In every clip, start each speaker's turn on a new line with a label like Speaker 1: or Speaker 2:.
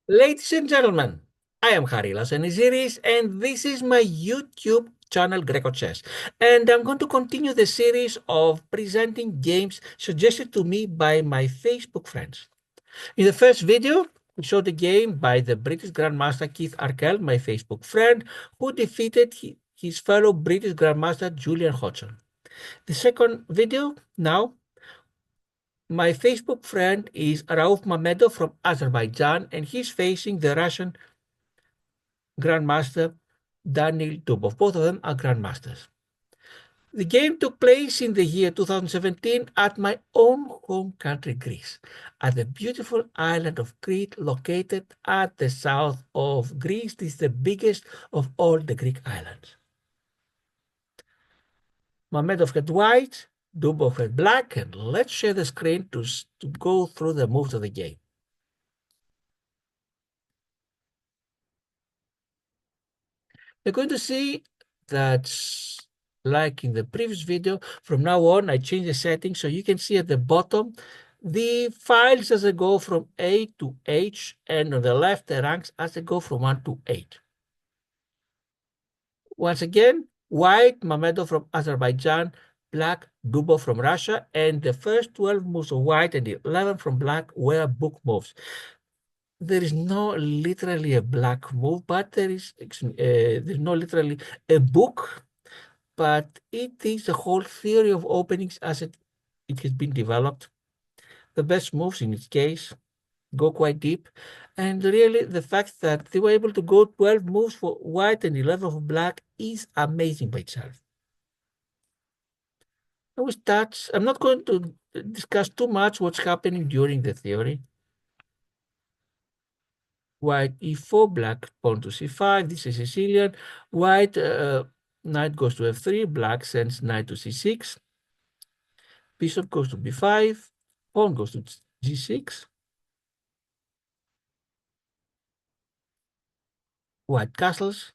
Speaker 1: Ladies and gentlemen, I am Harry Lasaniziris, and this is my YouTube channel grecochess. And I'm going to continue the series of presenting games suggested to me by my Facebook friends. In the first video, we showed a game by the British Grandmaster Keith Arkell, my Facebook friend, who defeated his fellow British Grandmaster Julian Hodgson. The second video now, my Facebook friend is Rauf Mamedov from Azerbaijan, and he's facing the Russian Grandmaster Daniil Dubov. Both of them are Grandmasters. The game took place in the year 2017 at my own home country, Greece, at the beautiful island of Crete, located at the south of Greece. This is the biggest of all the Greek islands. Mamedov had white, Dubov had black, and let's share the screen to go through the moves of the game. You're going to see that, like in the previous video, from now on, I change the settings so you can see at the bottom the files as they go from A to H, and on the left, the ranks as they go from 1 to 8. Once again, white, Mamedov from Azerbaijan, black, Dubov from Russia, and the first 12 moves of white and 11 from black were book moves. There is no literally a black move, but there's no literally a book, but it is the whole theory of openings as it has been developed. The best moves in its case go quite deep, and really the fact that they were able to go 12 moves for white and 11 for black is amazing by itself. I will start. I'm not going to discuss too much what's happening during the theory. White e4, black pawn to c5. This is Sicilian. White knight goes to f3. Black sends knight to c6. Bishop goes to b5. Pawn goes to g6. White castles.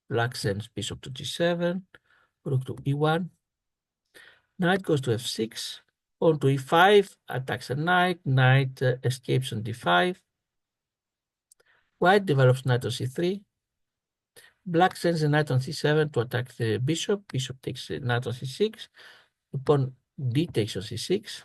Speaker 1: Black sends bishop to g7. Rook to e1. Knight goes to f6. Pawn to e5. Attacks a knight. Knight escapes on d5. White develops knight on c3. Black sends the knight on c7 to attack the bishop. Bishop takes the knight on c6. The pawn d takes on c6.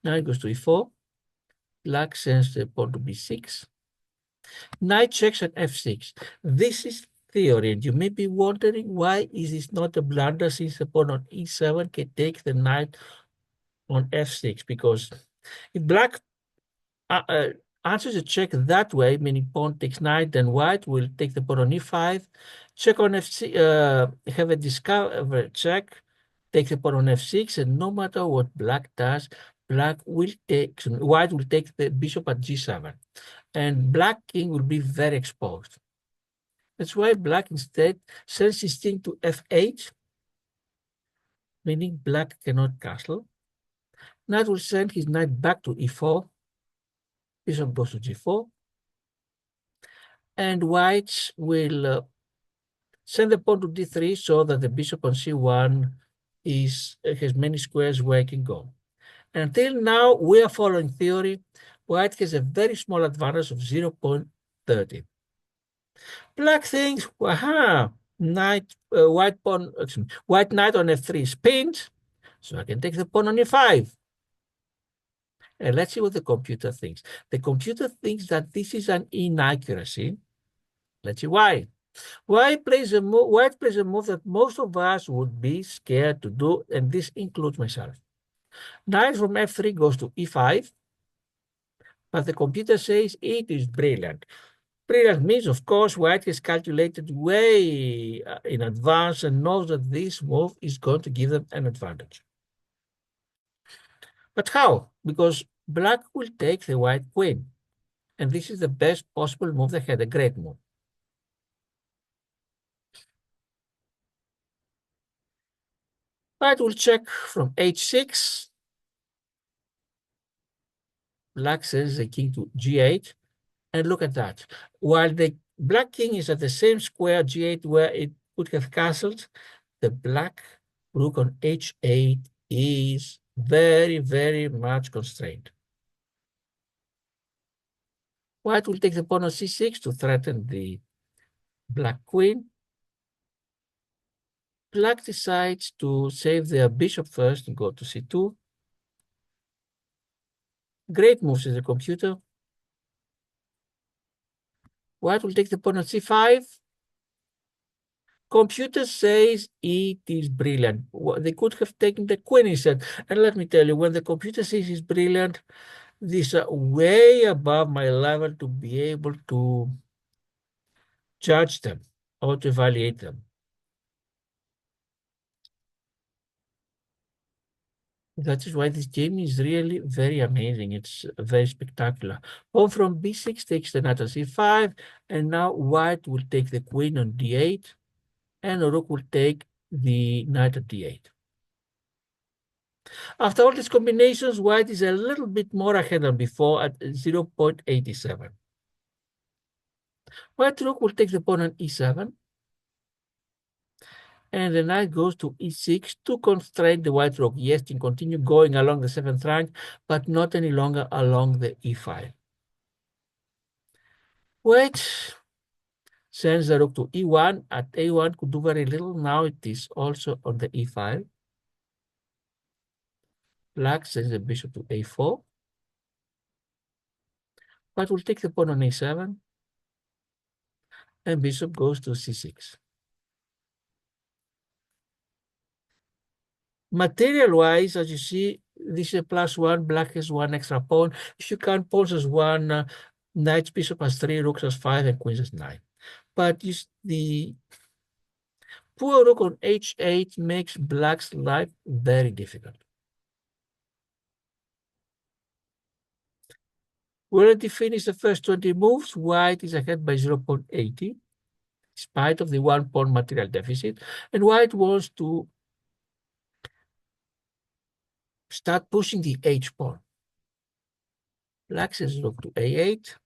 Speaker 1: Knight goes to e4. Black sends the pawn to b6. Knight checks on f6. This is theory, and you may be wondering why is this not a blunder, since the pawn on e7 can take the knight on f6, because if black answers a check that way, meaning pawn takes knight, then white will take the pawn on e5, check on f6, have a discover check, take the pawn on f6, and no matter what black does, white will take the bishop at g7, and black king will be very exposed. That's why black instead sends his king to f8, meaning black cannot castle. Knight will send his knight back to e4. Bishop goes to g4. And white will send the pawn to d3 so that the bishop on c1 has many squares where it can go. And until now, we are following theory. White has a very small advantage of 0.30. Black thinks, aha, white knight on f3 is pinned, so I can take the pawn on e5. And let's see what the computer thinks. The computer thinks that this is an inaccuracy. Let's see why. White plays a move that most of us would be scared to do, and this includes myself. Knight from f3 goes to e5, but the computer says it is brilliant. Brilliant means, of course, white has calculated way in advance and knows that this move is going to give them an advantage. But how? Because black will take the white queen, and this is the best possible move. They had a great move. White will check from h6. Black sends the king to g8. And look at that. While the black king is at the same square, g8, where it would have castled, the black rook on h8 is very, very much constrained. White will take the pawn on c6 to threaten the black queen. Black decides to save their bishop first and go to c2. Great moves in the computer. White will take the pawn on c5. Computer says it is brilliant. They could have taken the queen instead. And let me tell you, when the computer says it's brilliant, this is way above my level to be able to judge them or to evaluate them. That is why this game is really very amazing. It's very spectacular. Pawn from b6 takes the knight on c5, and now white will take the queen on d8, and rook will take the knight at d8. After all these combinations, white is a little bit more ahead than before at 0.87. White rook will take the pawn on e7, and the knight goes to e6 to constrain the white rook. Yes, to continue going along the 7th rank, but not any longer along the e file. White sends the rook to e1. At a1 could do very little. Now it is also on the e file. Black sends the bishop to a4. White will take the pawn on a7, and bishop goes to c6. Material-wise, as you see, this is a +1. Black has one extra pawn. If you count pawns as one, knights, bishop has 3, rooks has 5, and queens has 9. But the poor rook on h8 makes black's life very difficult. We already finished the first 20 moves. White is ahead by 0.80, despite of the 1 pawn material deficit. And white wants to start pushing the h pawn. Black sends rook to a8.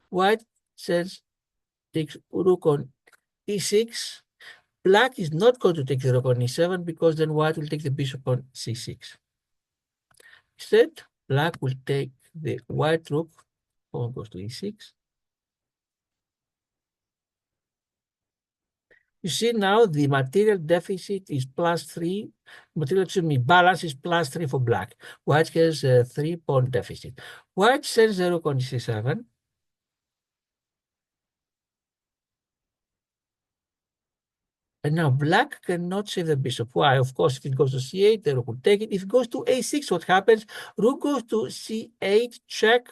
Speaker 1: White sends takes rook on e6. Black is not going to take the rook on e7 because then white will take the bishop on c6. Instead, black will take the white rook, pawn goes to e6. You see now the material deficit is +3. Balance is +3 for black. White has a 3 pawn deficit. White sends the rook on c7. And now black cannot save the bishop. Why? Of course, if it goes to c8, the rook will take it. If it goes to a6, what happens? Rook goes to c8, check,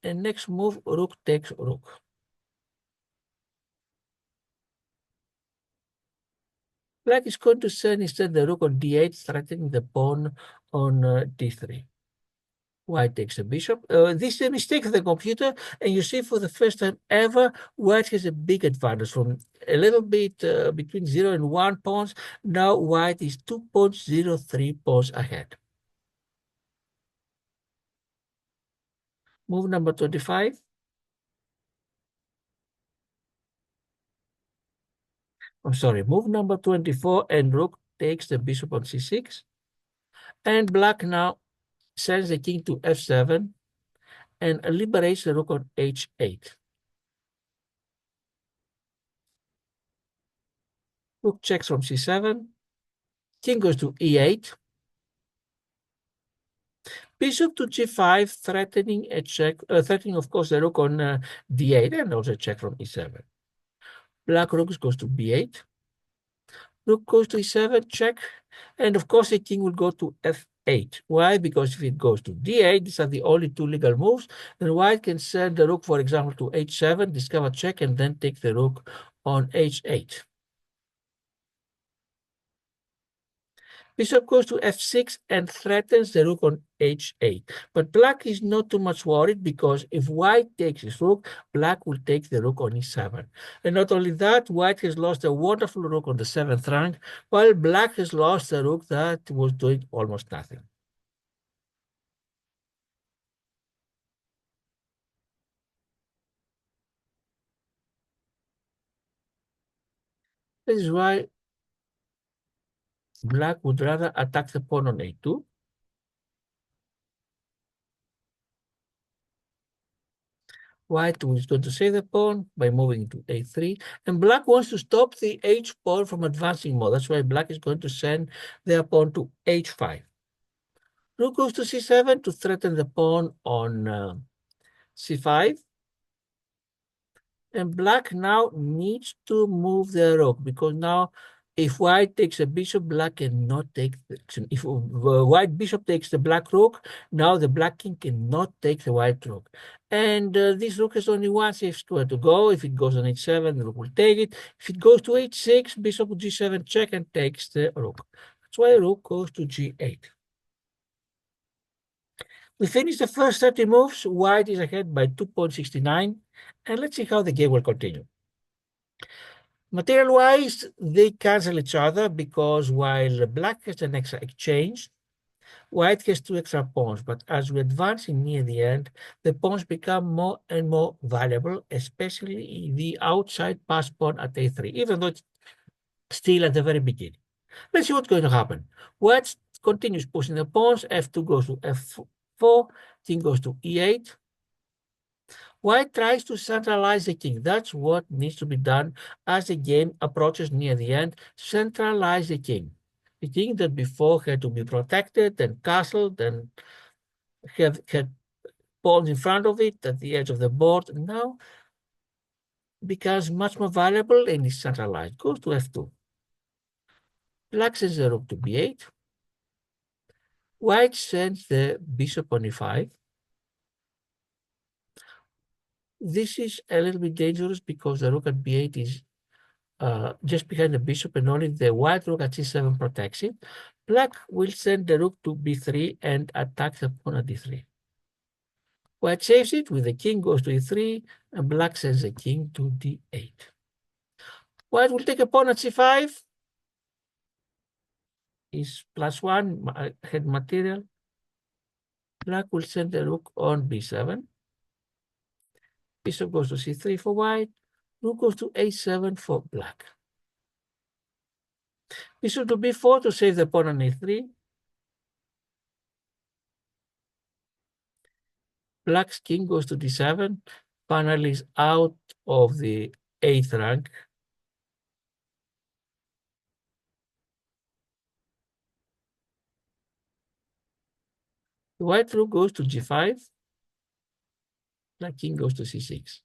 Speaker 1: and next move, rook takes rook. Black is going to send instead the rook on d8, threatening the pawn on d3. White takes the bishop. This is a mistake of the computer, and you see for the first time ever, white has a big advantage from a little bit between 0 and 1 pawns. Now white is 2.03 pawns ahead. Move number 25. I'm sorry, move number 24, and rook takes the bishop on c6. And black now sends the king to f7 and liberates the rook on h8. Rook checks from c7. King goes to e8. Bishop to g5, threatening a check, threatening, of course, the rook on d8, and also a check from e7. Black rook goes to b8. Rook goes to e7, check. And of course, the king will go to f8. Why? Because if it goes to d8, these are the only 2 legal moves, then white can send the rook, for example, to h7, discover check, and then take the rook on h8. Bishop goes to f6 and threatens the rook on h8. But black is not too much worried because if white takes his rook, black will take the rook on e7. And not only that, white has lost a wonderful rook on the 7th rank, while black has lost a rook that was doing almost nothing. This is why black would rather attack the pawn on a2. 2. White is going to save the pawn by moving to a3, and black wants to stop the h pawn from advancing more. That's why black is going to send their pawn to h5. Rook goes to c7 to threaten the pawn on c5. And black now needs to move the rook, because now if white takes a bishop, black cannot take if the white bishop takes the black rook, now the black king cannot take the white rook. And this rook has only one safe square to go. If it goes on h7, the rook will take it. If it goes to h6, bishop to g7 check and takes the rook. That's why rook goes to g8. We finished the first 30 moves. White is ahead by 2.69. And let's see how the game will continue. Material-wise, they cancel each other, because while black has an extra exchange, white has two extra pawns. But as we advance in near the end, the pawns become more and more valuable, especially the outside pass pawn at a3, even though it's still at the very beginning. Let's see what's going to happen. White continues pushing the pawns. f2 goes to f4, king goes to e8. White tries to centralize the king. That's what needs to be done as the game approaches near the end. Centralize the king. The king that before had to be protected and castled and had pawns in front of it at the edge of the board, now becomes much more valuable and is centralized. Goes to f2. Black sends the rook to b8. White sends the bishop on e5. This is a little bit dangerous, because the rook at b8 is just behind the bishop, and only the white rook at c7 protects it. Black will send the rook to b3 and attack the pawn at d3. White saves it with the king goes to e3, and black sends the king to d8. White will take a pawn at c5. Is +1 head material. Black will send the rook on b7. Bishop goes to c3 for white. Rook goes to a7 for black. Bishop to b4 to save the pawn on a3. Black's king goes to d7. Finally is out of the 8th rank. The white rook goes to g5. Black king goes to c6.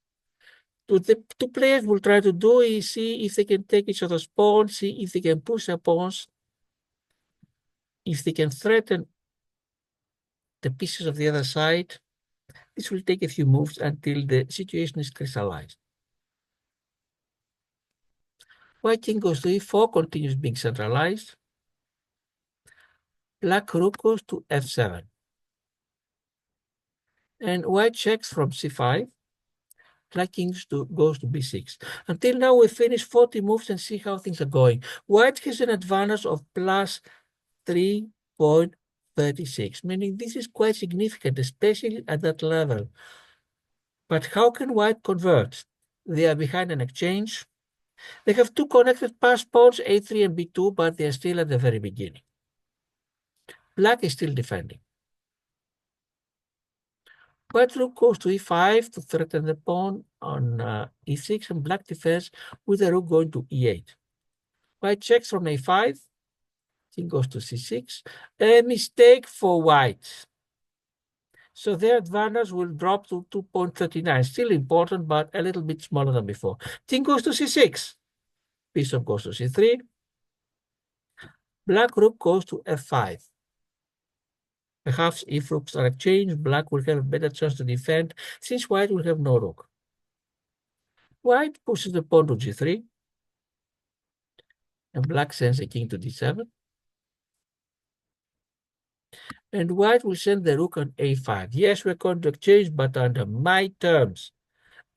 Speaker 1: What the two players will try to do is see if they can take each other's pawns, see if they can push their pawns, if they can threaten the pieces of the other side. This will take a few moves until the situation is crystallized. White king goes to e4, continues being centralized. Black rook goes to f7. And white checks from c5. Black king goes to b6. Until now, we finished 40 moves and see how things are going. White has an advantage of plus 3.36, meaning this is quite significant, especially at that level. But how can white convert? They are behind an exchange. They have two connected pass pawns, a3 and b2, but they are still at the very beginning. Black is still defending. White rook goes to e5 to threaten the pawn on e6, and black defends with the rook going to e8. White checks from a5, king goes to c6. A mistake for white. So their advantage will drop to 2.39. Still important, but a little bit smaller than before. King goes to c6. Bishop goes to c3. Black rook goes to f5. Perhaps if rooks are exchanged, black will have a better chance to defend, since white will have no rook. White pushes the pawn to g3. And black sends the king to d7. And white will send the rook on a5. Yes, we're going to exchange, but under my terms.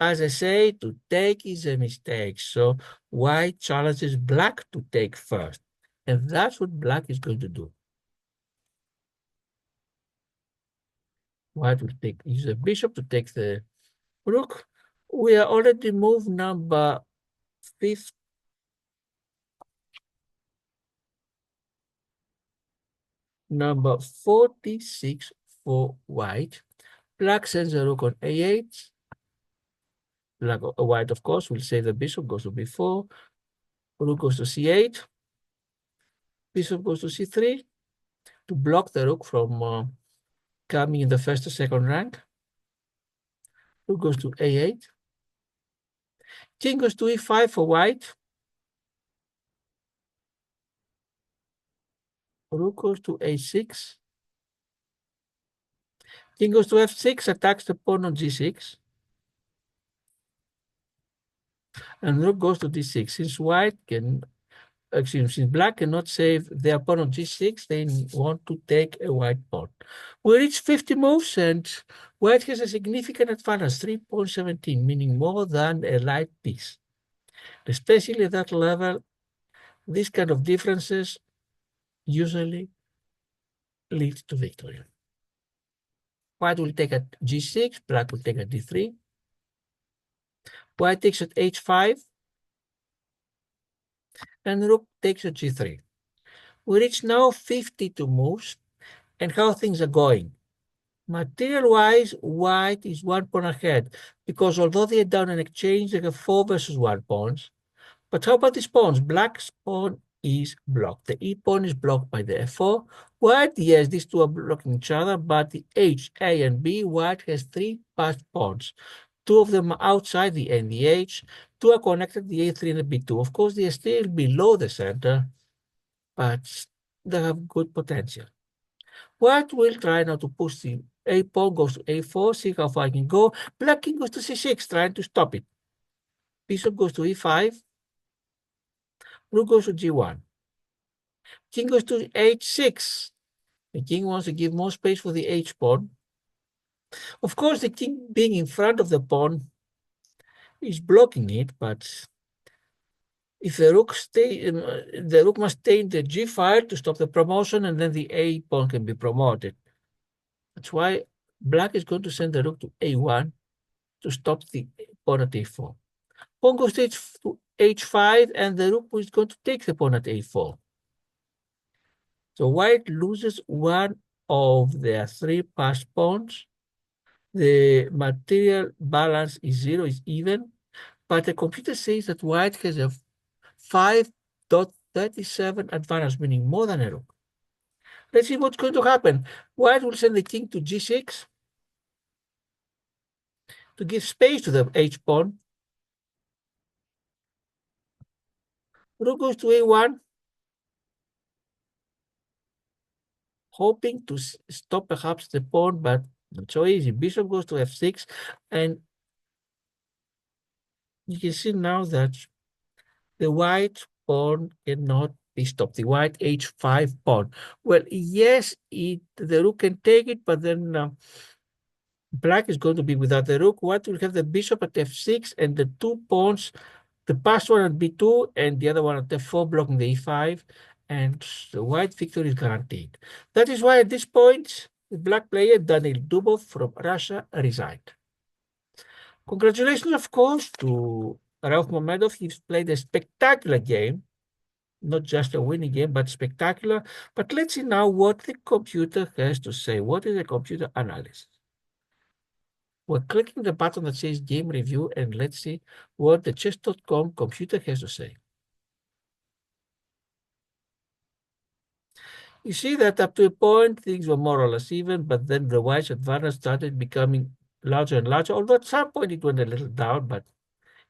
Speaker 1: As I say, to take is a mistake. So white challenges black to take first. And that's what black is going to do. White will use a bishop to take the rook. We are already moved number 5. Number 46 for white. Black sends a rook on a8. black, white, of course, will save the bishop, goes to b4, rook goes to c8, bishop goes to c3 to block the rook from coming in the first or second rank. Rook goes to a8. King goes to e5 for white. Rook goes to a6. King goes to f6, attacks the pawn on g6. And rook goes to d6. Since black cannot save their pawn on g6, they want to take a white pawn. We reach 50 moves, and white has a significant advantage, 3.17, meaning more than a light piece. Especially at that level, these kind of differences usually lead to victory. White will take at g6, black will take at d3. White takes at h5, and rook takes at g3. We reach now 52 moves, and how things are going. Material-wise, white is 1 pawn ahead, because although they are down in exchange, they have 4 versus 1 pawns. But how about these pawns? Black's pawn is blocked. The e pawn is blocked by the f4. White, yes, these two are blocking each other, but the h, a, and b, white has 3 passed pawns. 2 of them are outside the a and the h. 2 are connected, the a3 and the b2. Of course, they are still below the center, but they have good potential. White will try now to push the a pawn, goes to a4, see how far I can go. Black king goes to c6, trying to stop it. Bishop goes to e5. Rook goes to g1. King goes to h6. The king wants to give more space for the h pawn. Of course, the king being in front of the pawn is blocking it, but if the rook must stay in the g file to stop the promotion, and then the a pawn can be promoted. That's why black is going to send the rook to a1 to stop the pawn at a4. Pawn goes to h5, and the rook is going to take the pawn at a4. So white loses one of their 3 passed pawns. The material balance is 0, is even, but the computer says that white has a 5.37 advantage, meaning more than a rook. Let's see what's going to happen. White will send the king to g6 to give space to the h pawn. Rook goes to a1, hoping to stop perhaps the pawn, but not so easy. Bishop goes to f6, and you can see now that the white pawn cannot be stopped. The white h5 pawn. Well, yes, the rook can take it, but then black is going to be without the rook. White will have the bishop at f6, and the 2 pawns, the passed one at b2 and the other one at f4, blocking the e5, and the white victory is guaranteed. That is why at this point, the black player Daniil Dubov from Russia resigned. Congratulations, of course, to Rauf Mamedov. He's played a spectacular game, not just a winning game, but spectacular. But let's see now what the computer has to say. What is the computer analysis? We're clicking the button that says game review, and let's see what the chess.com computer has to say. You see that up to a point, things were more or less even, but then the white's advantage started becoming larger and larger, although at some point it went a little down, but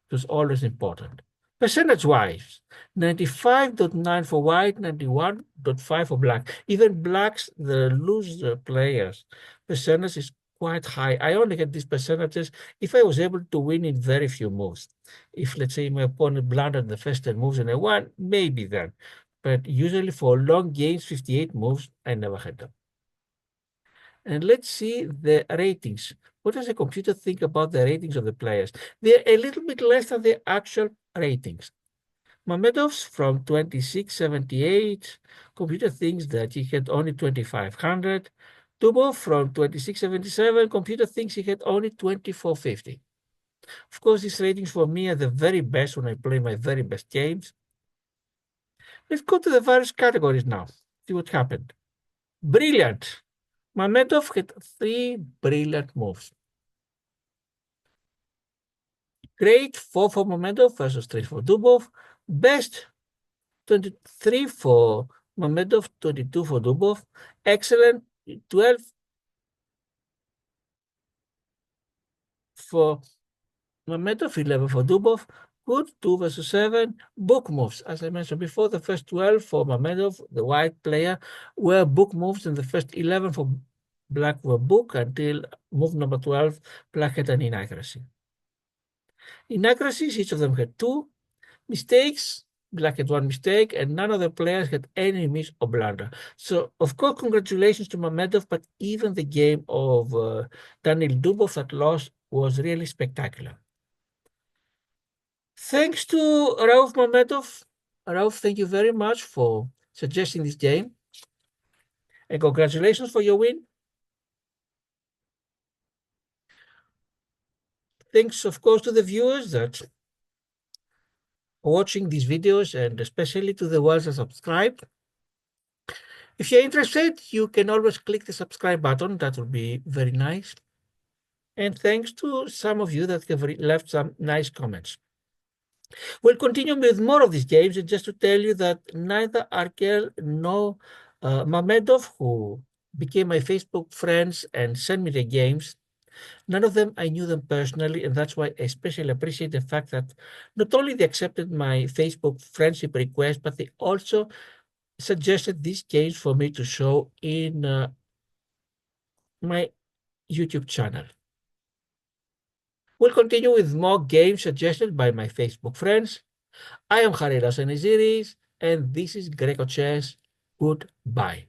Speaker 1: it was always important. Percentage-wise, 95.9 for white, 91.5 for black. Even blacks, the loser players, percentage is quite high. I only had these percentages if I was able to win in very few moves. If, let's say, my opponent blundered the first 10 moves and I won, maybe then. But usually for long games, 58 moves, I never had them. And let's see the ratings. What does the computer think about the ratings of the players? They're a little bit less than the actual ratings. Mamedov's from 2678. Computer thinks that he had only 2500. Dubov from 2677. Computer thinks he had only 2450. Of course, these ratings for me are the very best when I play my very best games. Let's go to the various categories now. See what happened. Brilliant. Mamedov had 3 brilliant moves. Great 4 for Mamedov versus 3 for Dubov. Best 23 for Mamedov, 22 for Dubov. Excellent 12 for Mamedov, 11 for Dubov. Good 2 versus 7. Book moves. As I mentioned before, the first 12 for Mamedov, the white player, were book moves, and the first 11 for black were book until move number 12, black had an inaccuracy. Inaccuracies, each of them had 2 mistakes. Black had 1 mistake, and none of the players had any miss or blunder. So, of course, congratulations to Mamedov, but even the game of Daniil Dubov that lost was really spectacular. Thanks to Rauf Mamedov. Rauf, thank you very much for suggesting this game. And congratulations for your win. Thanks, of course, to the viewers that are watching these videos, and especially to the ones that subscribed. If you're interested, you can always click the subscribe button. That would be very nice. And thanks to some of you that have left some nice comments. We'll continue with more of these games, and just to tell you that neither Arkel nor Mamedov, who became my Facebook friends and sent me the games, none of them, I knew them personally, and that's why I especially appreciate the fact that not only they accepted my Facebook friendship request, but they also suggested these games for me to show in my YouTube channel. We'll continue with more games suggested by my Facebook friends. I am Harilas Eniziris, and this is Greco Chess. Goodbye.